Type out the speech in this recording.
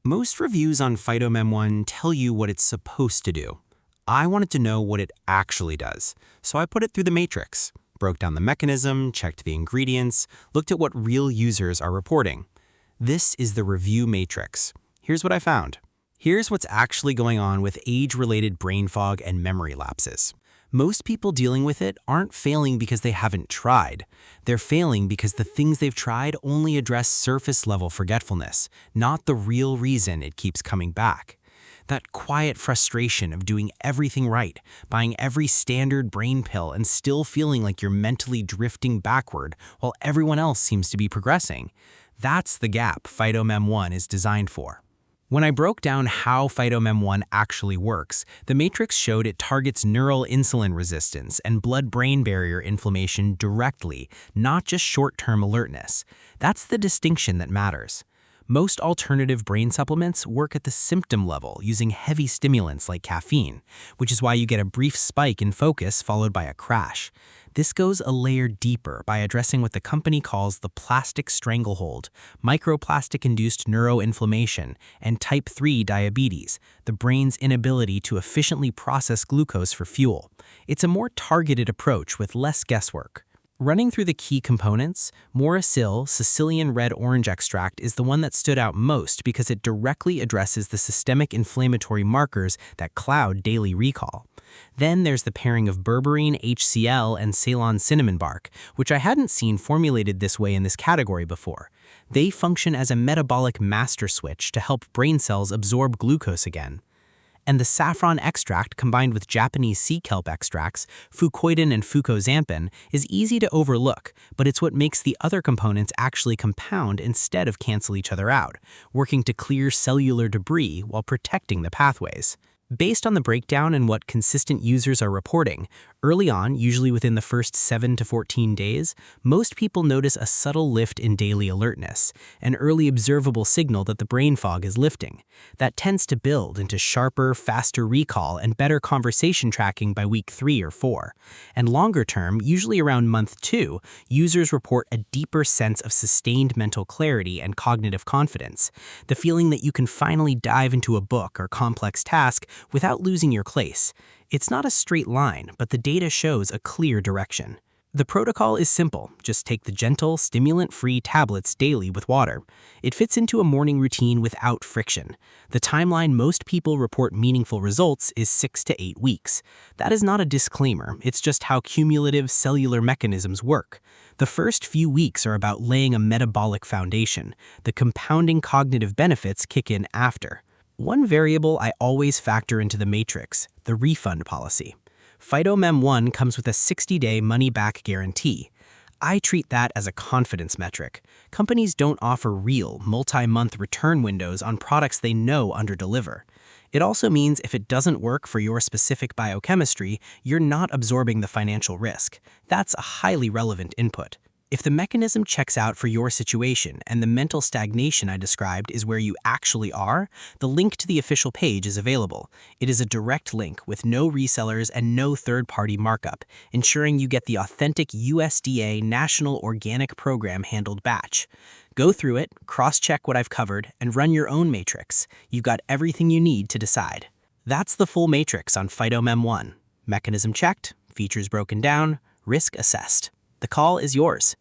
Most reviews on Phytomem One tell you what it's supposed to do. I wanted to know what it actually does, so I put it through the matrix, broke down the mechanism, checked the ingredients, looked at what real users are reporting. This is the review matrix. Here's what I found. Here's what's actually going on with age-related brain fog and memory lapses. Most people dealing with it aren't failing because they haven't tried. They're failing because the things they've tried only address surface-level forgetfulness, not the real reason it keeps coming back. That quiet frustration of doing everything right, buying every standard brain pill and still feeling like you're mentally drifting backward while everyone else seems to be progressing. That's the gap Phytomem One is designed for. When I broke down how Phytomem One actually works, the matrix showed it targets neural insulin resistance and blood-brain barrier inflammation directly, not just short-term alertness. That's the distinction that matters. Most alternative brain supplements work at the symptom level using heavy stimulants like caffeine, which is why you get a brief spike in focus followed by a crash. This goes a layer deeper by addressing what the company calls the plastic stranglehold, microplastic-induced neuroinflammation, and type 3 diabetes, the brain's inability to efficiently process glucose for fuel. It's a more targeted approach with less guesswork. Running through the key components, Morosil Sicilian red-orange extract is the one that stood out most because it directly addresses the systemic inflammatory markers that cloud daily recall. Then there's the pairing of Berberine HCl and Ceylon cinnamon bark, which I hadn't seen formulated this way in this category before. They function as a metabolic master switch to help brain cells absorb glucose again. And the Saffron Extract combined with Japanese sea kelp extracts, fucoidan and fucoxanthin, is easy to overlook, but it's what makes the other components actually compound instead of cancel each other out, working to clear cellular debris while protecting the pathways. Based on the breakdown and what consistent users are reporting, early on, usually within the first 7 to 14 days, most people notice a subtle lift in daily alertness, an early observable signal that the brain fog is lifting. That tends to build into sharper, faster recall and better conversation tracking by week 3 or 4. And longer term, usually around month 2, users report a deeper sense of sustained mental clarity and cognitive confidence, the feeling that you can finally dive into a book or complex task without losing your place. It's not a straight line, but the data shows a clear direction. The protocol is simple. Just take the gentle, stimulant-free tablets daily with water. It fits into a morning routine without friction. The timeline most people report meaningful results is 6 to 8 weeks. That is not a disclaimer. It's just how cumulative cellular mechanisms work. The first few weeks are about laying a metabolic foundation. The compounding cognitive benefits kick in after. One variable I always factor into the matrix, the refund policy. Phytomem One comes with a 60-day money-back guarantee. I treat that as a confidence metric. Companies don't offer real, multi-month return windows on products they know underdeliver. It also means if it doesn't work for your specific biochemistry, you're not absorbing the financial risk. That's a highly relevant input. If the mechanism checks out for your situation and the mental stagnation I described is where you actually are, the link to the official page is available. It is a direct link with no resellers and no third-party markup, ensuring you get the authentic USDA National Organic Program handled batch. Go through it, cross-check what I've covered, and run your own matrix. You've got everything you need to decide. That's the full matrix on Phytomem One. Mechanism checked, features broken down, risk assessed. The call is yours.